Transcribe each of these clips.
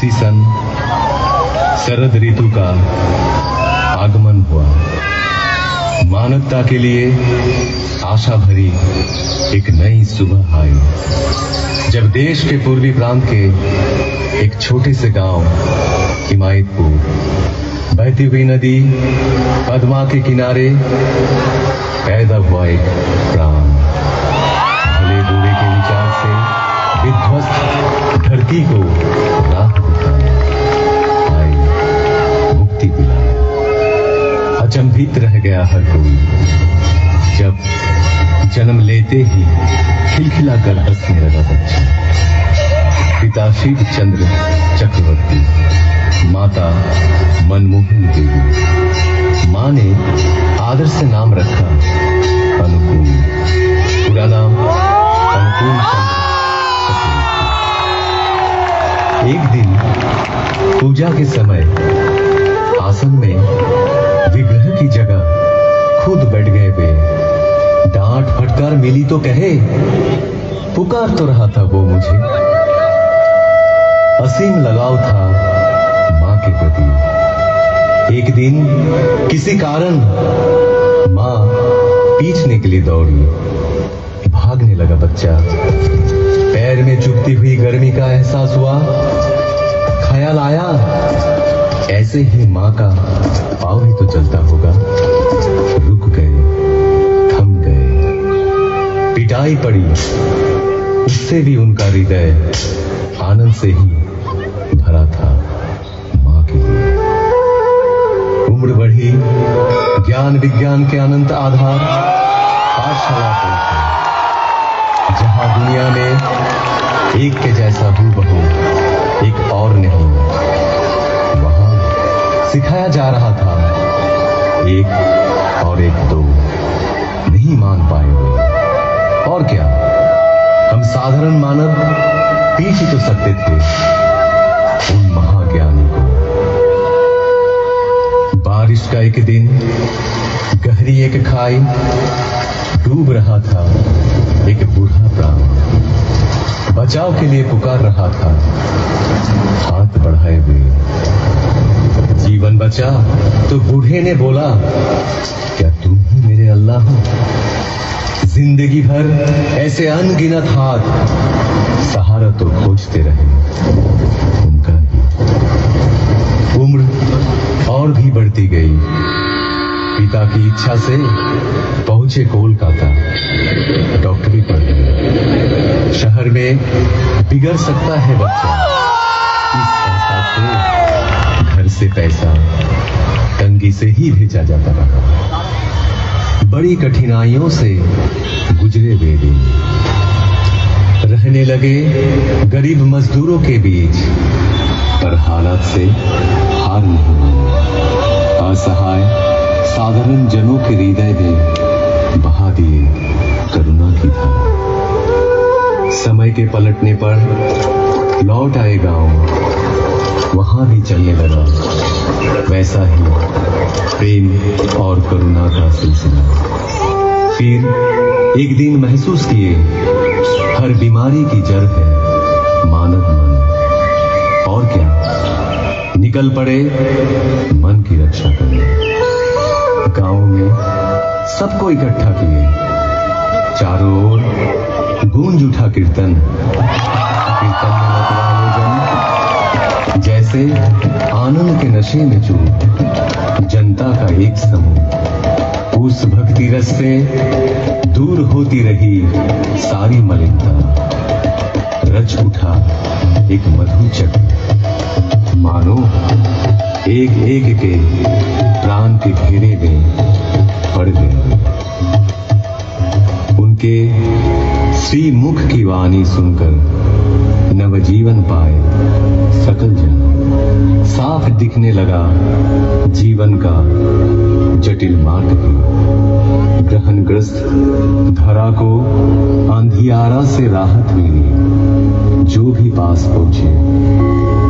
उसी सन शरद ऋतु का आगमन हुआ। मानवता के लिए आशा भरी एक नई सुबह आई जब देश के पूर्वी प्रांत के एक छोटे से गांव हिमायतपुर बहती हुई नदी पद्मा के किनारे पैदा हुआ एक प्राण। भले बुरे के विचार से विध्वस्त धरती को राह दिखाया, आई मुक्ति पिलाया। अचंभित रह गया हर कोई जब जन्म लेते ही खिलखिला कर हंसने लगा बच्चा। पिता शिव चंद्र चक्रवर्ती, माता मनमोहन देवी। माँ ने आदर से नाम रखा अनुकूल, पूरा नाम अनुकूल चंद्र चक्रवर्ती। एक दिन पूजा के समय आसन में विग्रह की जगह खुद बैठ गए वे। डांट फटकार मिली तो कहे, पुकार तो रहा था वो मुझे। असीम लगाव था मां के प्रति। एक दिन किसी कारण मां पीछने के लिए दौड़ी। भागने लगा बच्चा। पैर में चुभती हुई गर्मी का एहसास हुआ। ख्याल आया ऐसे ही मां का पांव ही तो चलता होगा। रुक गए, थम गए। पिटाई पड़ी, उससे भी उनका हृदय आनंद से ही भरा था मां के लिए। उम्र बढ़ी, ज्ञान विज्ञान के अनंत आधार पाठशाला पहुंचे, जहां दुनिया में एक के जैसा हूबहू एक और नहीं। वहां सिखाया जा रहा था एक और एक दो नहीं मान पाए वे। और क्या, हम साधारण मानव पीछ ही तो सकते थे उन महाज्ञानी को। बारिश का एक दिन गहरी एक खाई, डूब रहा था एक बूढ़ा प्राण। बचाव के लिए पुकार रहा था, हाथ बढ़ाए हुए। जीवन बचा तो बूढ़े ने बोला, क्या तुम ही मेरे अल्लाह हो? जिंदगी भर ऐसे अनगिनत हाथ सहारा तो खोजते रहे उनका ही। उम्र और भी बढ़ती गई। पिता की इच्छा से पहुंचे कोलकाता, डॉक्टरी पढ़ गए। शहर में बिगड़ सकता है बच्चा, इस आशा से घर से पैसा तंगी से ही भेजा जाता रहा। बड़ी कठिनाइयों से गुजरे वे दिन। रहने लगे गरीब मजदूरों के बीच, पर हालात से हार नहीं मानी। असहाय साधारण जनों के हृदय में बहा दिए करुणा की धारा। समय के पलटने पर लौट आए गांव, वहां भी चलने लगा वैसा ही प्रेम और करुणा का सिलसिला। फिर एक दिन महसूस किए हर बीमारी की जड़ है मानव मन। और क्या, निकल पड़े मन की रक्षा करने। गांव में सबको इकट्ठा किए, चारों ओर गूंज उठा कीर्तन। कीर्तन में मतवाले जन जैसे आनंद के नशे में चूर। जनता का एक समूह उस भक्ति रस से दूर होती रही सारी मलिनता। रच उठा एक मधु चक्र, मानो एक एक के प्राण के घेरे में पड़ गए। उनके श्री मुख की वाणी सुनकर नवजीवन पाए सकल जन। साफ दिखने लगा जीवन का जटिल मार्ग भी। ग्रहणग्रस्त धरा को अंधियारा से राहत मिली। जो भी पास पहुंचे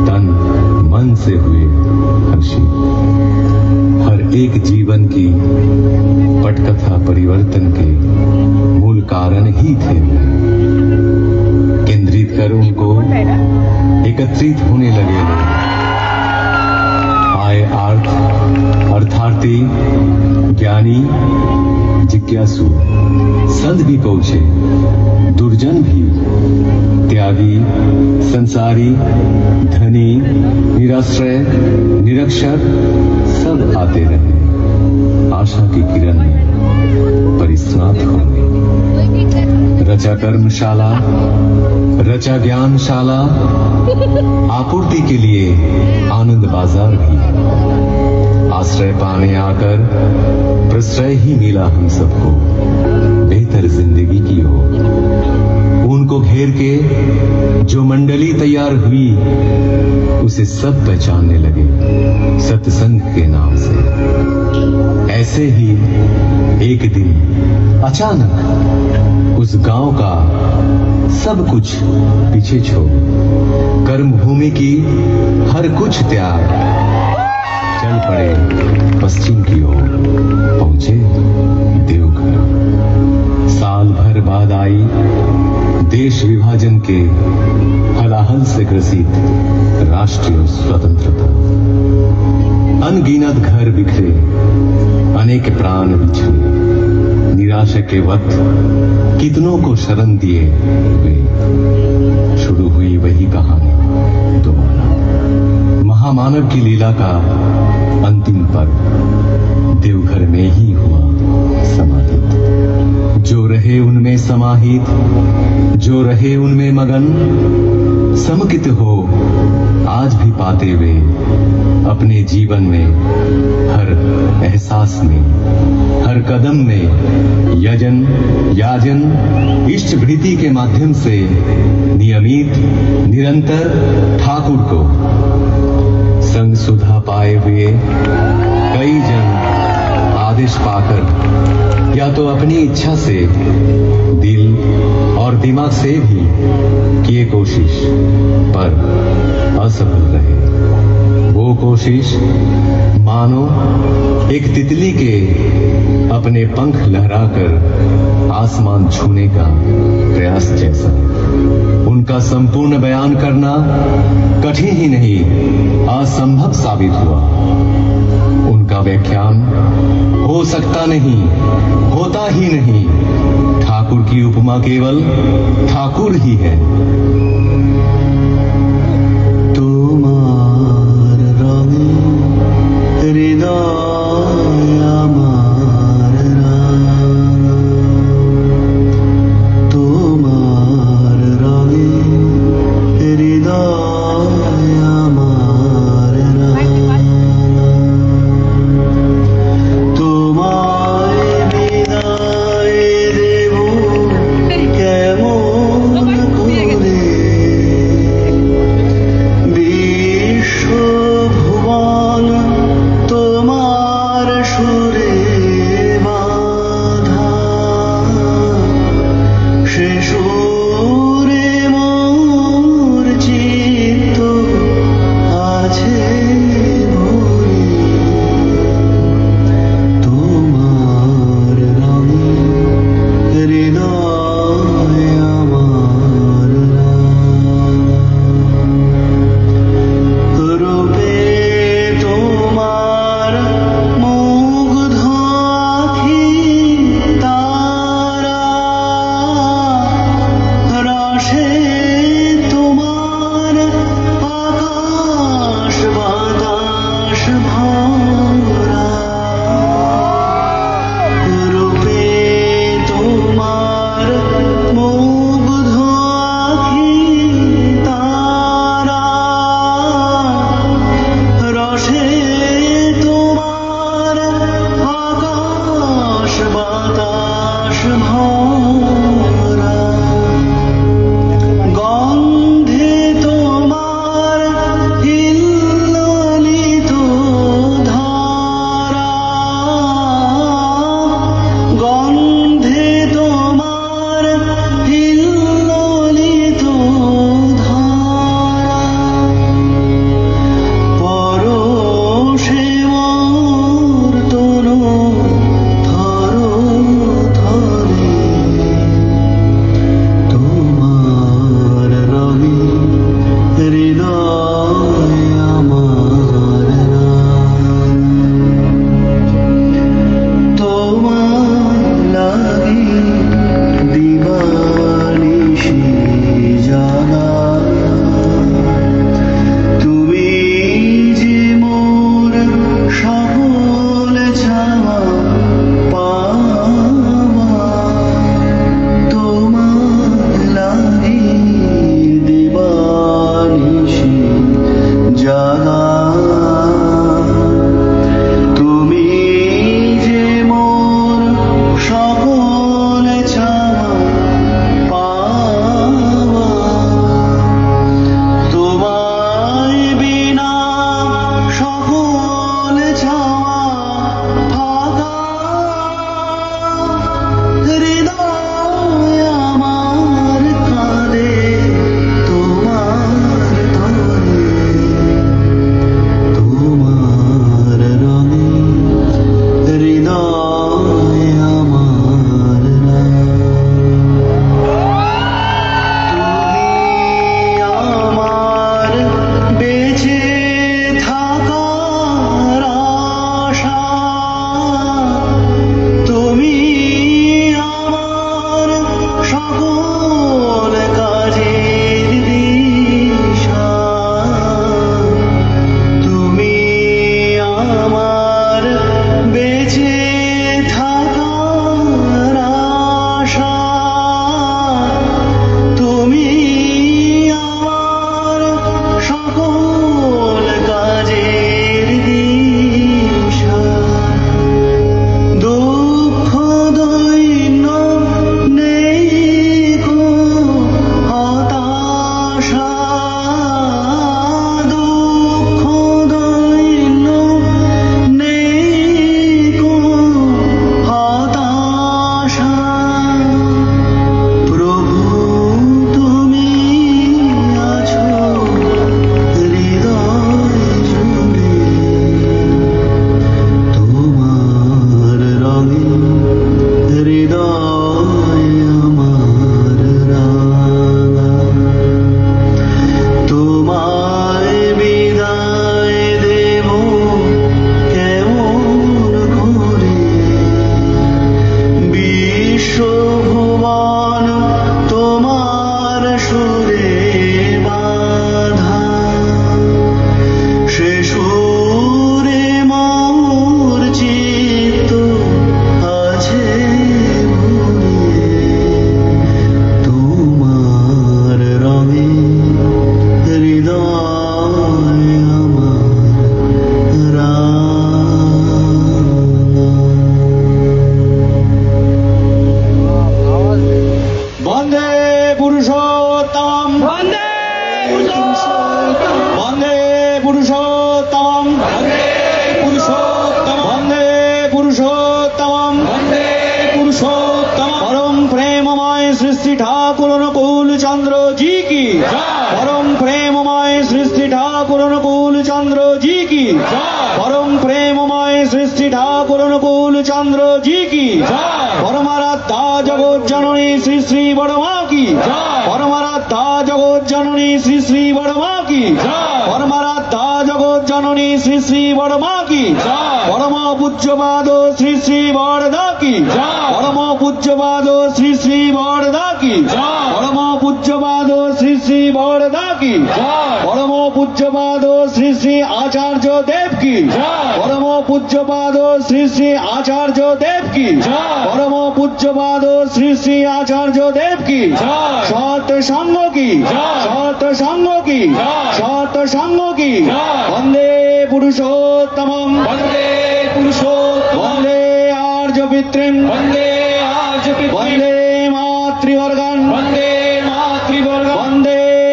तन मन से हुए हर्षित। हर एक जीवन की पटकथा परिवर्तन के मूल कारण ही थे। केंद्रित कर उनको एकत्रित होने लगे। भक्ति, ज्ञानी, जिज्ञासु, संत भी पहुंचे, दुर्जन भी, त्यागी, संसारी, धनी, निराश्रय, निरक्षर, सब आते रहे आशा की किरण में परिस्नात होने। रचा कर्मशाला, रचा ज्ञानशाला, आपूर्ति के लिए आनंद बाजार भी, आश्रय पाने आकर प्रश्रय ही मिला हम सबको बेहतर जिंदगी की ओर। उनको घेर के जो मंडली तैयार हुई उसे सब पहचानने लगे सत्संग के नाम से। ऐसे ही एक दिन अचानक उस गांव का सब कुछ पीछे छोड़ कर्म भूमि की हर कुछ त्याग चल पड़े पश्चिम की ओर, पहुंचे देवघर। साल भर बाद आई देश विभाजन के हलाहल से ग्रसित राष्ट्रीय स्वतंत्रता। अनगिनत घर बिखरे, अनेक प्राण बिछड़े, निराशा के वक्त कितनों को शरण दिए वे। शुरू हुई वही कहानी दोबारा। महामानव की लीला का अंतिम पर्व देवघर में ही हुआ समाहित। जो रहे उनमें समाहित, जो रहे उनमें मगन, समकित हो आज भी पाते वे अपने जीवन में हर एहसास में, हर कदम में यजन, याजन, इष्ट भृति के माध्यम से नियमित, निरंतर ठाकुर को संग सुधा पाए हुए कई जन आदेश पाकर या तो अपनी इच्छा से, दिल और दिमाग से भी किए कोशिश पर असफल रहे। वो कोशिश मानो एक तितली के अपने पंख लहराकर आसमान छूने का प्रयास जैसा। उनका संपूर्ण बयान करना कठिन ही नहीं असंभव साबित हुआ। उनका व्याख्यान हो सकता नहीं, होता ही नहीं। ठाकुर की उपमा केवल ठाकुर ही है। वंदे पुरुषोत्तमं वंदे पुरुषोत्तमं परम प्रेममय श्री श्री ठाकुर अनुकूल चंद्र जी की परम प्रेममय श्री श्री ठाकुर अनुकूल चंद्र जी की परम प्रेममय श्री श्री ठाकुर अनुकूल चंद्र जी की परमाराध्या जगत जननी श्री श्री बड़मा की परमाराध्या जगत जननी श्री श्री बड़मा की परमाराध्या जगत जननी श्री श्री बड़मा की परम पूज्यपाद श्री श्री बड़दा की परम पूज्यपाद श्री श्री बड़दा की परम पूज्यपाद श्री श्री बड़दा की परम पूज्यपाद श्री श्री आचार्य देव की परम पूज्यपाद श्री श्री आचार्य देव की परम पूज्यपाद श्री श्री आचार्य देव की सत संग की सत संग की सत संग की वंदे पुरुषोत्तमं वंदे आर्य पितृं वंदे मातृवर्गं वंदे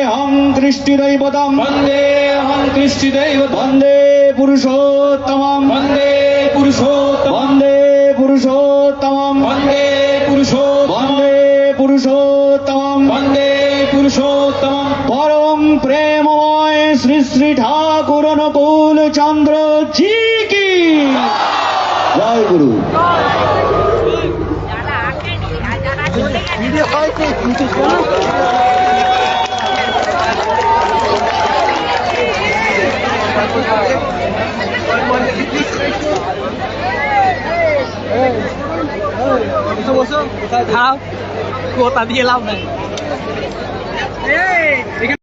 हं कृष्टिदैवतं वंदे पुरुषोत्तमं वंदे पुरुषोत्तमं परम प्रेममय श्री श्री ठाकुर अनुकूल चंद्र जी की जय गुरु। Tháo, cô ta đi lâu này.